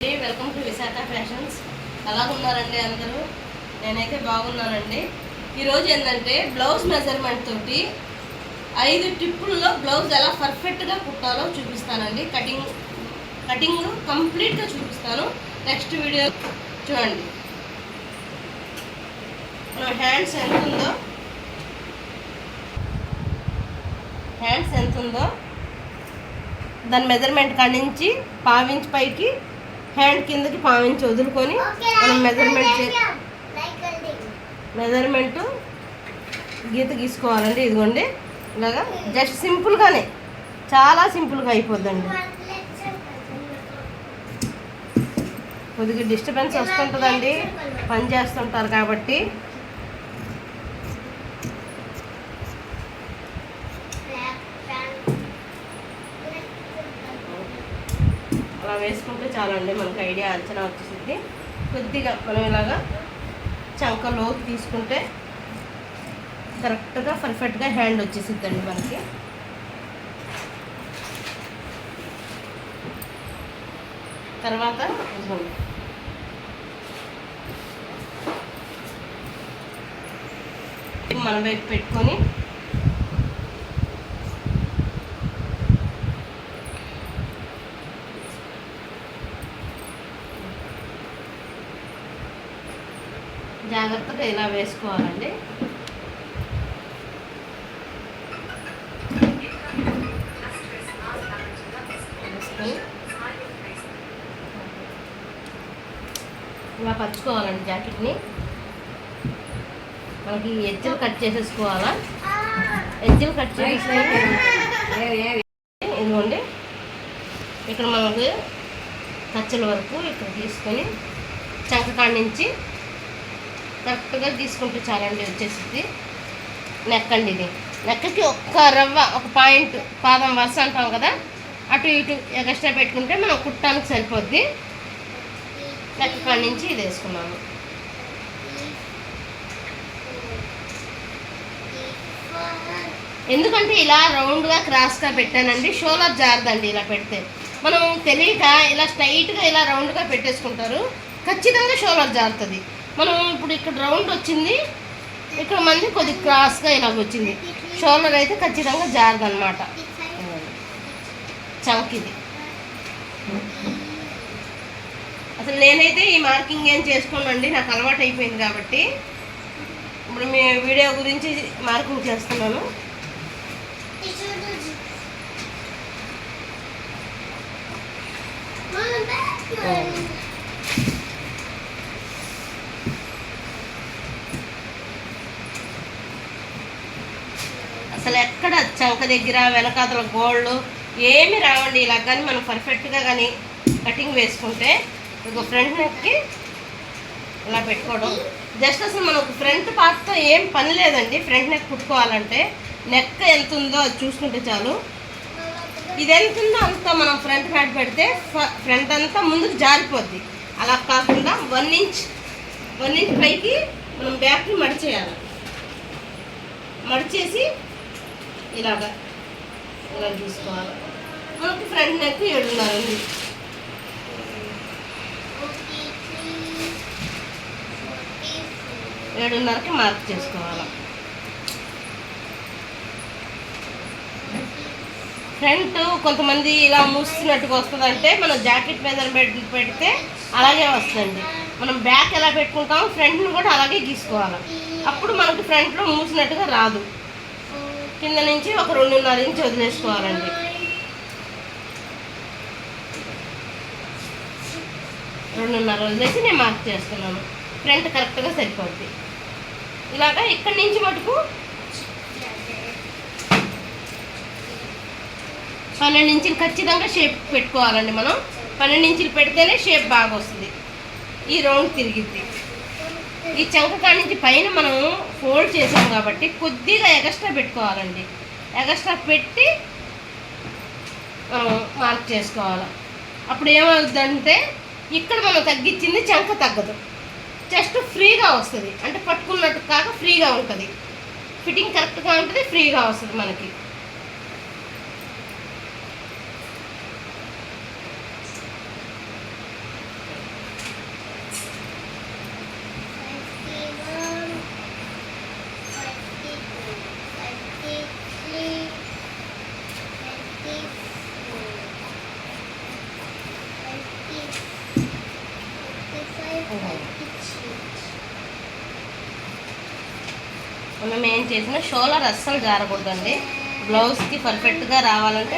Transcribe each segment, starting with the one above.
Welcome to Visakha fashions. ఎలా ఉన్నారండి అందరూ? నేనైతే బాగున్నానండి. ఈరోజు ఏంటంటే బ్లౌజ్ మెజర్మెంట్ తోటి 5 టిప్పుల్లో బ్లౌజ్ ఎలా పర్ఫెక్ట్గా కుట్టాలో చూపిస్తానండి. కటింగ్ కంప్లీట్గా చూపిస్తాను. నెక్స్ట్ వీడియో చూడండి. మన హ్యాండ్స్ ఎంత ఉందో దాని మెజర్మెంట్ కాడి నుంచి 1/2 ఇంచ్ పైకి, హ్యాండ్ కిందకి 1/2 ఇంచ్ వదులుకొని మనం మెజర్మెంట్ గీత గీసుకోవాలండి. ఇదిగోండి ఇలాగా జస్ట్ సింపుల్గానే, చాలా సింపుల్గా అయిపోద్దండి. కొద్దిగా డిస్టర్బెన్స్ వస్తుంటుందండి, పని చేస్తుంటారు కాబట్టి. అలా వేసుకుంటే చాలండి, మనకు ఐడియా అంచనా వచ్చేసింది. కొద్దిగా మనం ఇలాగా చంక లోతు తీసుకుంటే కరెక్ట్గా పర్ఫెక్ట్గా హ్యాండ్ వచ్చేసిద్దండి మనకి. తర్వాత మన వైపు పెట్టుకొని జాగ్రత్తగా ఇలా వేసుకోవాలండి. ఇలా పరుచుకోవాలండి జాకెట్ని. మనకి ఎడ్జులు కట్ చేసేసుకోవాలా. ఎడ్జులు కట్ చేసేసుకొని ఇదిగోండి ఇక్కడ మనకు ఖర్చుల వరకు ఇక్కడ తీసుకొని చంక కాడి నుంచి కరెక్ట్గా తీసుకుంటే చాలండి, వచ్చేసింది. నెక్ అండి, ఇది నెక్కకి ఒక్క రవ్వ, ఒక పాయింట్, పాదం వరుస అంటాం కదా, అటు ఇటు ఎక్స్ట్రా పెట్టుకుంటే మనం కుట్టానికి సరిపోద్ది. నెక్ కాడి నుంచి ఇది వేసుకున్నాము. ఎందుకంటే ఇలా రౌండ్గా క్రాస్గా పెట్టానండి, షోలర్ జారదండి. ఇలా పెడితే మనం తెలియక ఇలా స్ట్రైట్గా ఇలా రౌండ్గా పెట్టేసుకుంటారు, ఖచ్చితంగా షోలర్ జారుతుంది. మనం ఇప్పుడు ఇక్కడ రౌండ్ వచ్చింది, ఇక్కడ మంది కొద్దిగా క్రాస్గా ఇలాగ వచ్చింది, షోల్డర్ అయితే ఖచ్చితంగా జారదన్నమాట. చంక్ ఇది. అసలు నేనైతే ఈ మార్కింగ్ ఏం చేసుకోనండి, నాకు అలవాటు అయిపోయింది కాబట్టి ఇప్పుడు మీ వీడియో గురించి మార్కింగ్ చేస్తున్నాను. అసలు ఎక్కడ చంక దగ్గర వెనకాతల గోళ్ళు ఏమి రావండి. ఇలా కానీ మనం పర్ఫెక్ట్గా కానీ కటింగ్ వేసుకుంటే ఒక ఫ్రంట్ నెక్కి ఇలా పెట్టుకోవడం. జస్ట్ అసలు మనకు ఫ్రంట్ పార్ట్తో ఏం పని లేదండి. ఫ్రంట్ నెక్ కుట్టుకోవాలంటే నెక్ ఎంత ఉందో అది చూసుకుంటే చాలు. ఇది ఎంత ఉందో అంత మనం ఫ్రంట్ ప్యాడ్ పెడితే ఫ్రంట్ అంతా ముందుకు జారిపోద్ది. అలా కాకుండా 1 ఇంచ్ పైకి మనం బ్యాక్ని మడిచేయాలి. మడిచేసి ఇలా తీసుకోవాలి. మనకి ఫ్రంట్ నెక్ 7.5 ఉంది. ఏడున్నరకి మార్క్ చేసుకోవాలి. ఫ్రంట్ కొంతమంది ఇలా మూసినట్టుగా వస్తుందంటే మనం జాకెట్ మీద పెడితే అలాగే వస్తుందండి. మనం బ్యాక్ ఎలా పెట్టుకుంటామో ఫ్రంట్ని కూడా అలాగే గీసుకోవాలి. అప్పుడు మనకి ఫ్రంట్లో మూసినట్టుగా రాదు. కింద నుంచి ఒక 2.5 ఇంచ్ వదిలేసుకోవాలండి. 2.5 వదిలేసి నేను మార్క్ చేస్తున్నాను. ఫ్రంట్ కరెక్ట్గా సరిపోద్ది. ఇలాగా ఇక్కడి నుంచి మటుకు 12 ఇంచులు ఖచ్చితంగా షేప్ పెట్టుకోవాలండి. మనం 12 ఇంచులు పెడితేనే షేప్ బాగా వస్తుంది, ఈ రౌండ్ తిరిగిద్ది. ఈ చంక కాడి నుంచి పైన మనం ఫోల్డ్ చేసాం కాబట్టి కొద్దిగా ఎగస్ట్రా పెట్టుకోవాలండి. ఎగస్ట్రా పెట్టి మనం మార్క్ చేసుకోవాలి. అప్పుడు ఏమవుతుందంటే ఇక్కడ మనం తగ్గించింది చంక తగ్గదు, జస్ట్ ఫ్రీగా వస్తుంది. అంటే పట్టుకున్నట్టు కాక ఫ్రీగా ఉంటుంది, ఫిట్టింగ్ కరెక్ట్గా ఉంటుంది, ఫ్రీగా వస్తుంది మనకి. మనం ఏం చేసినా షోలర్ అస్సలు జారకూడదండి. బ్లౌజ్కి పర్ఫెక్ట్గా రావాలంటే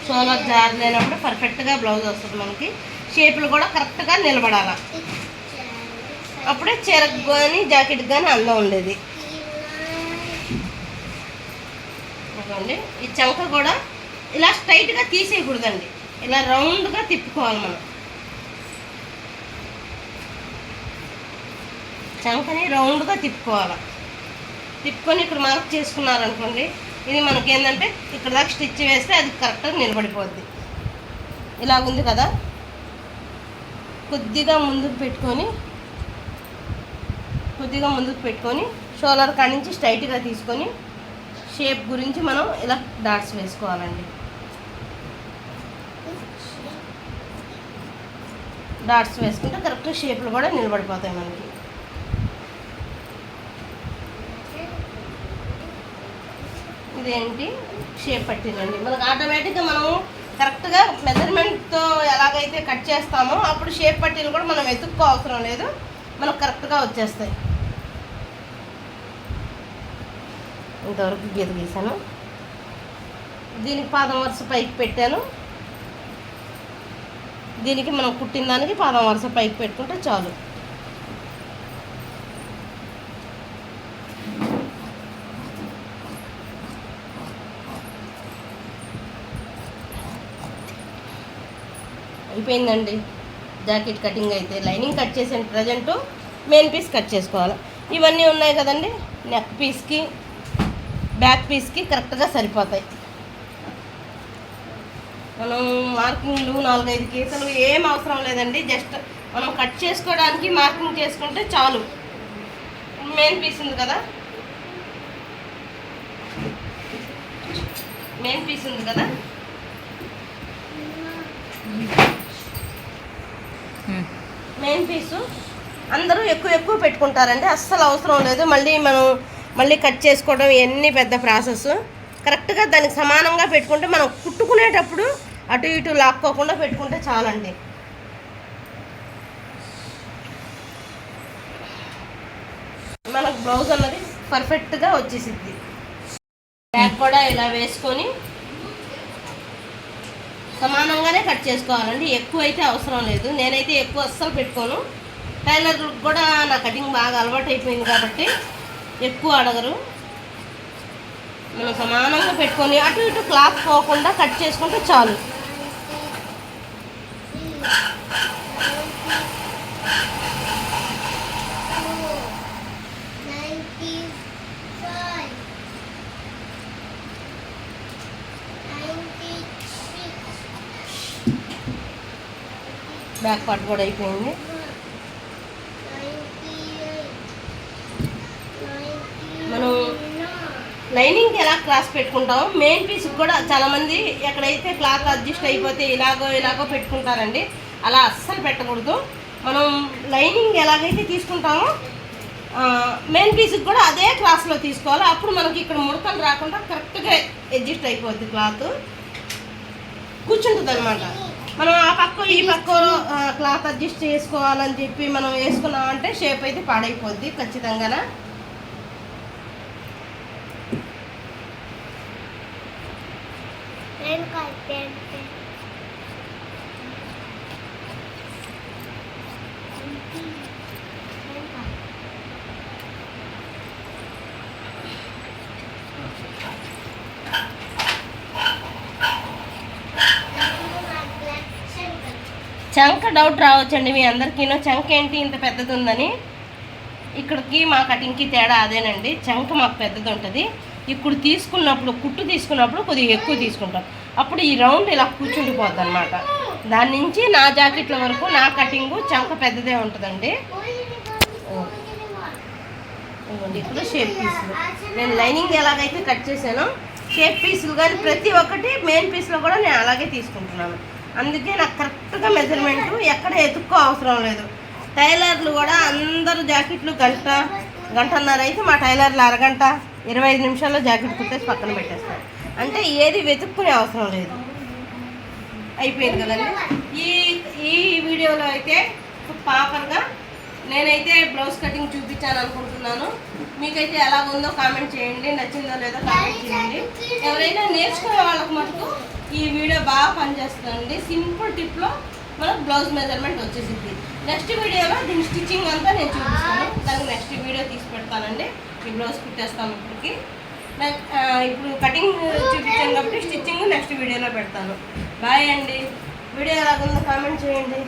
షోలర్ జారలేనప్పుడు పర్ఫెక్ట్గా బ్లౌజ్ వస్తుంది మనకి. షేపులు కూడా కరెక్ట్గా నిలబడాలి, అప్పుడే చీరకు కానీ జాకెట్కి కానీ అందం ఉండేది. ఇదిగోండి, ఈ చంక కూడా ఇలా స్ట్రైట్గా తీసేయకూడదండి, ఇలా రౌండ్గా తిప్పుకోవాలి. మనం చంకని రౌండ్గా తిప్పుకోవాలి. తిప్పుకొని ఇక్కడ మార్క్ చేసుకున్నారనుకోండి, ఇది మనకి ఏంటంటే ఇక్కడ దాకా స్టిచ్ వేస్తే అది కరెక్ట్గా నిలబడిపోద్ది. ఇలాగుంది కదా, కొద్దిగా ముందుకు పెట్టుకొని షోల్డర్ కాడి నుంచి స్ట్రైట్గా తీసుకొని షేప్ గురించి మనం ఇలా డాట్స్ వేసుకోవాలండి. డాట్స్ వేసుకుంటే కరెక్ట్ షేప్లు కూడా నిలబడిపోతాయి మనకి. ఇదేంటి షేప్ పట్టిందండి, మనకు ఆటోమేటిక్గా మనం కరెక్ట్గా మెజర్మెంట్తో ఎలాగైతే కట్ చేస్తామో అప్పుడు షేప్ పట్టీలు కూడా మనం వెతుక్కో అవసరం లేదు, మనకు కరెక్ట్గా వచ్చేస్తాయి. ఇంతవరకు గీత గీసాను. దీనికి పాదం వరుస పైకి పెట్టాను. దీనికి మనం కుట్టిన దానికి పాదం వరుస పైకి పెట్టుకుంటే చాలు. అయిపోయిందండి జాకెట్ కటింగ్. అయితే లైనింగ్ కట్ చేసాను, ప్రజెంటు మెయిన్ పీస్ కట్ చేసుకోవాలి. ఇవన్నీ ఉన్నాయి కదండి, నెక్ పీస్కి బ్యాక్ పీస్కి కరెక్ట్గా సరిపోతాయి. మనం మార్కింగ్లు 4-5 గీతలు ఏం అవసరం లేదండి, జస్ట్ మనం కట్ చేసుకోవడానికి మార్కింగ్ చేసుకుంటే చాలు. మెయిన్ పీస్ ఉంది కదా, మెయిన్ పీసు అందరూ ఎక్కువ పెట్టుకుంటారండి, అస్సలు అవసరం లేదు. మళ్ళీ కట్ చేసుకోవడం ఇవన్నీ పెద్ద ప్రాసెస్. కరెక్ట్గా దానికి సమానంగా పెట్టుకుంటే మనం కుట్టుకునేటప్పుడు అటు ఇటు లాక్కోకుండా పెట్టుకుంటే చాలండి. మనకు బ్లౌజ్ అన్నది పర్ఫెక్ట్గా వచ్చేసిద్ది. బ్యాక్ కూడా ఇలా వేసుకొని సమానంగానే కట్ చేసుకోవాలండి, ఎక్కువ అయితే అవసరం లేదు. నేనైతే ఎక్కువ అస్సలు పెట్టుకోను, టైలర్లకు కూడా నా కటింగ్ బాగా అలవాటు అయిపోయింది కాబట్టి ఎక్కువ అడగరు. మనం సమానంగా పెట్టుకొని అటు ఇటు క్లాత్ పోకుండా కట్ చేసుకుంటే చాలు. బ్యాక్ పార్ట్ కూడా అయిపోయింది. మనం లైనింగ్కి ఎలా క్రాస్ పెట్టుకుంటామో మెయిన్ పీస్కి కూడా చాలామంది ఎక్కడైతే క్లాత్ అడ్జస్ట్ అయిపోతే ఇలాగో పెట్టుకుంటారండి. అలా అస్సలు పెట్టకూడదు. మనం లైనింగ్ ఎలాగైతే తీసుకుంటామో మెయిన్ పీస్కి కూడా అదే క్రాస్లో తీసుకోవాలి. అప్పుడు మనకి ఇక్కడ ముడతలు రాకుండా కరెక్ట్గా అడ్జస్ట్ అయిపోద్ది, క్లాత్ కూర్చుంటుంది అనమాట. మనం ఆ పక్క ఈ పక్క క్లాత్ అడ్జస్ట్ చేసుకోవాలని చెప్పి మనం వేసుకున్నామంటే షేప్ అయితే పాడైపోద్ది ఖచ్చితంగా. చంక డౌట్ రావచ్చండి మీ అందరికీనో, చంక ఏంటి ఇంత పెద్దది ఉందని. ఇక్కడికి మా కటింగ్కి తేడా అదేనండి, చంక మాకు పెద్దది ఉంటుంది. ఇప్పుడు కుట్టు తీసుకున్నప్పుడు కొద్దిగా ఎక్కువ తీసుకుంటాం, అప్పుడు ఈ రౌండ్ ఇలా కూర్చుండిపోద్ది అనమాట. దాని నుంచి నా జాకెట్ల వరకు నా కటింగు చంక పెద్దదే ఉంటుందండి. ఇప్పుడు షేప్ పీసులు నేను లైనింగ్ ఎలాగైతే కట్ చేశానో షేప్ పీసులు కానీ ప్రతి ఒక్కటి మెయిన్ పీస్లో కూడా నేను అలాగే తీసుకుంటున్నాను. అందుకే నాకు కరెక్ట్గా మెజర్మెంటు ఎక్కడ ఎతుక్కో అవసరం లేదు. టైలర్లు కూడా అందరూ జాకెట్లు గంటన్నర అయితే మా టైలర్లు అరగంట 25 నిమిషాల్లో జాకెట్ కుట్టేసి పక్కన పెట్టేస్తారు. అంటే ఏది వెతుక్కునే అవసరం లేదు. అయిపోయింది కదండి. ఈ వీడియోలో అయితే ప్రాపర్గా నేనైతే బ్లౌజ్ కటింగ్ చూపించాను అనుకుంటున్నాను. మీకైతే ఎలా ఉందో కామెంట్ చేయండి, నచ్చిందో లేదో కామెంట్ చేయండి. ఎవరైనా నేర్చుకునే వాళ్ళకి మటుకు ఈ వీడియో బాగా పనిచేస్తుందండి. సింపుల్ టిప్లో మనకు బ్లౌజ్ మెజర్మెంట్ వచ్చేసింది. నెక్స్ట్ వీడియోలో దీని స్టిచ్చింగ్ అంతా నేను చూపిస్తాను. దానికి నెక్స్ట్ వీడియో తీసి పెడతానండి. ఈ బ్లౌజ్ కుట్టేస్తాను ఇప్పటికి. ఇప్పుడు కటింగ్ చూపించాను కాబట్టి స్టిచ్చింగ్ నెక్స్ట్ వీడియోలో పెడతాను. బాయ్ అండి. వీడియో ఎలా ఉందో కామెంట్ చేయండి.